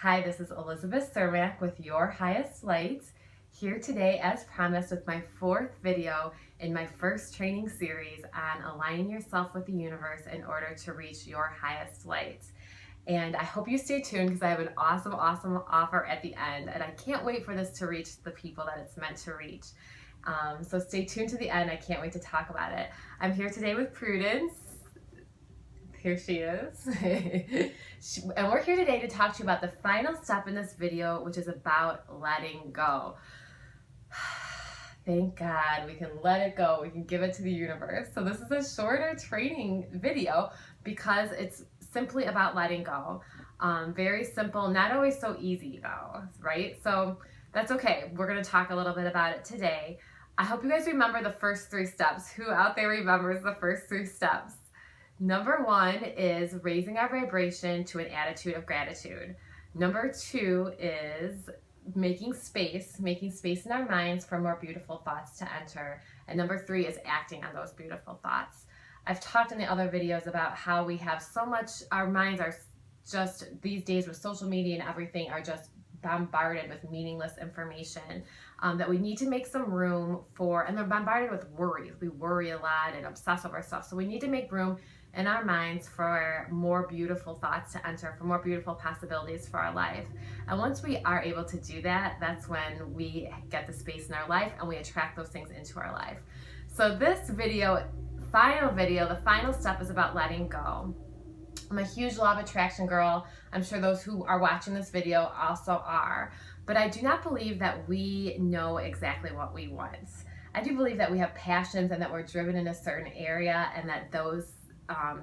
Hi, this is Elizabeth Cermak with Your Highest Light, here today as promised with my fourth video in my first training series on aligning yourself with the universe in order to reach your highest light. And I hope you stay tuned because I have an awesome offer at the end, and I can't wait for this to reach the people that it's meant to reach. So stay tuned to the end. I can't wait to talk about it. I'm here today with Prudence. Here she is. And we're here today to talk to you about the final step in this video, which is about letting go. Thank God we can let it go. We can give it to the universe. So this is a shorter training video because it's simply about letting go. Very simple, not always so easy though, right? So that's okay. We're going to talk a little bit about it today. I hope you guys remember the first 3 steps. Who out there remembers the first 3 steps? Number 1 is raising our vibration to an attitude of gratitude. Number 2 is making space in our minds for more beautiful thoughts to enter. And number 3 is acting on those beautiful thoughts. I've talked in the other videos about how we have so much, our minds are just, these days with social media and everything, are just bombarded with meaningless information that we need to make some room for, and they're bombarded with worries. We worry a lot and obsess over stuff. So we need to make room in our minds for more beautiful thoughts to enter, for more beautiful possibilities for our life. And once we are able to do that, that's when we get the space in our life and we attract those things into our life. So this video, the final step is about letting go. I'm a huge law of attraction girl. I'm sure those who are watching this video also are. But I do not believe that we know exactly what we want. I do believe that we have passions and that we're driven in a certain area and that those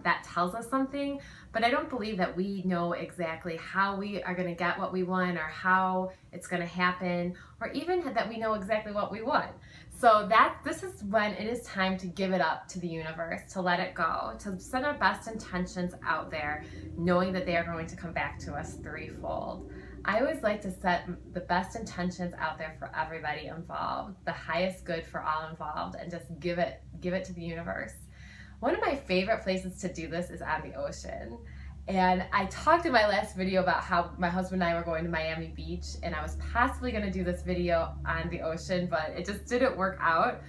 that tells us something, but I don't believe that we know exactly how we are going to get what we want or how it's going to happen, or even that we know exactly what we want. So this is when it is time to give it up to the universe, to let it go, to send our best intentions out there, knowing that they are going to come back to us threefold. I always like to set the best intentions out there for everybody involved, the highest good for all involved, and just give it to the universe. One of my favorite places to do this is on the ocean. And I talked in my last video about how my husband and I were going to Miami Beach, and I was possibly going to do this video on the ocean, but it just didn't work out.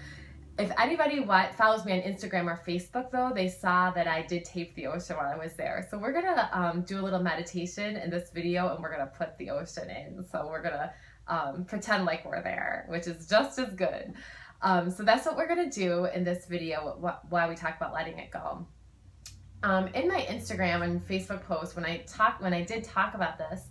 If anybody follows me on Instagram or Facebook though, they saw that I did tape the ocean while I was there. So we're going to do a little meditation in this video, and we're going to put the ocean in. So we're going to pretend like we're there, which is just as good. So that's what we're going to do in this video while we talk about letting it go. In my Instagram and Facebook post, when I did talk about this,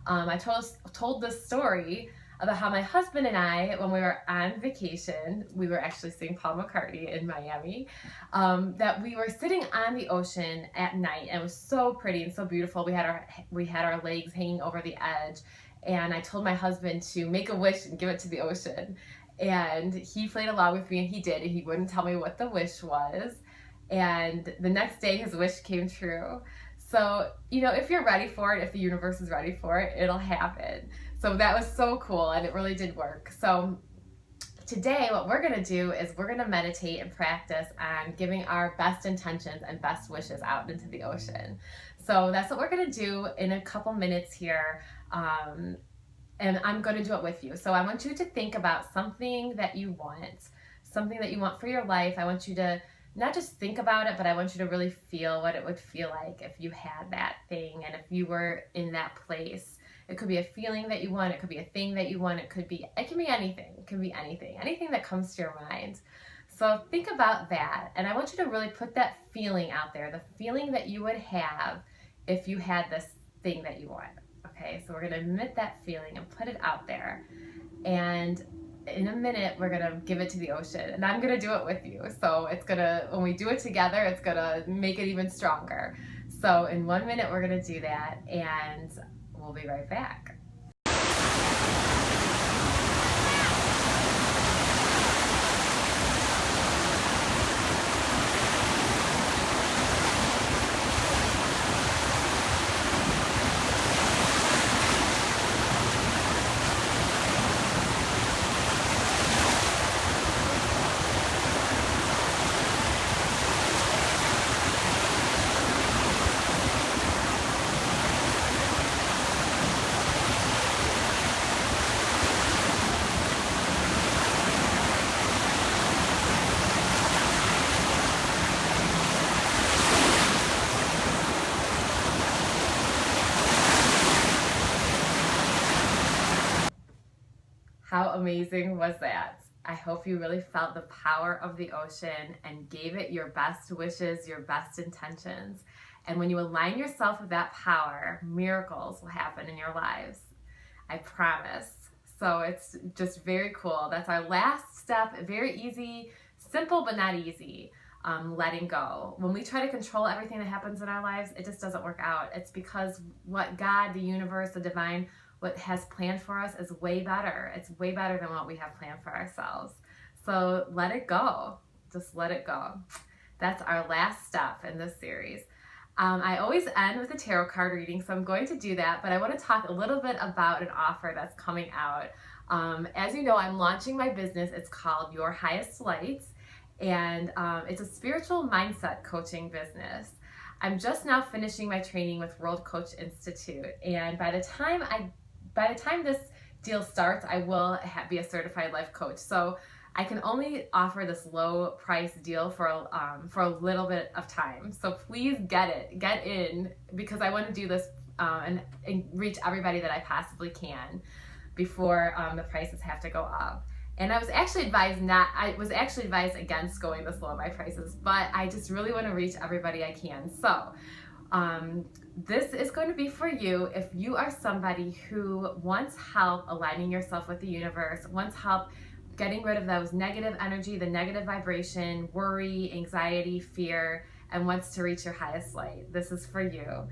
I told this story about how my husband and I, when we were on vacation, we were actually seeing Paul McCartney in Miami, that we were sitting on the ocean at night, and it was so pretty and so beautiful. We had our legs hanging over the edge, and I told my husband to make a wish and give it to the ocean. And he played along with me, and he did, and he wouldn't tell me what the wish was. And the next day his wish came true. So, if you're ready for it, if the universe is ready for it, it'll happen. So that was so cool, and it really did work. So today what we're going to do is we're going to meditate and practice on giving our best intentions and best wishes out into the ocean. So that's what we're going to do in a couple minutes here. And I'm going to do it with you. So I want you to think about something that you want for your life. I want you to not just think about it, but I want you to really feel what it would feel like if you had that thing and if you were in that place. It could be a feeling that you want. It could be a thing that you want. It can be anything. It can be anything that comes to your mind. So think about that. And I want you to really put that feeling out there, the feeling that you would have if you had this thing that you want. Okay, so we're going to admit that feeling and put it out there. And in a minute, we're going to give it to the ocean. And I'm going to do it with you. So when we do it together, it's going to make it even stronger. So in 1 minute, we're going to do that, and we'll be right back. How amazing was that? I hope you really felt the power of the ocean and gave it your best wishes, your best intentions. And when you align yourself with that power, miracles will happen in your lives. I promise. So it's just very cool. That's our last step. Very easy, simple, but not easy. Letting go. When we try to control everything that happens in our lives, it just doesn't work out. It's because what God, the universe, the divine, what has planned for us is way better. It's way better than what we have planned for ourselves. So let it go. Just let it go. That's our last step in this series. I always end with a tarot card reading, so I'm going to do that, but I want to talk a little bit about an offer that's coming out. As you know, I'm launching my business. It's called Your Highest Lights, and it's a spiritual mindset coaching business. I'm just now finishing my training with World Coach Institute, and by the time this deal starts, I will be a certified life coach. So I can only offer this low price deal for a little bit of time. So please get in, because I want to do this and reach everybody that I possibly can before the prices have to go up. And I was actually advised against going this low on my prices, but I just really want to reach everybody I can. So this is going to be for you if you are somebody who wants help aligning yourself with the universe, wants help getting rid of those negative energy, the negative vibration, worry, anxiety, fear, and wants to reach your highest light. This is for you.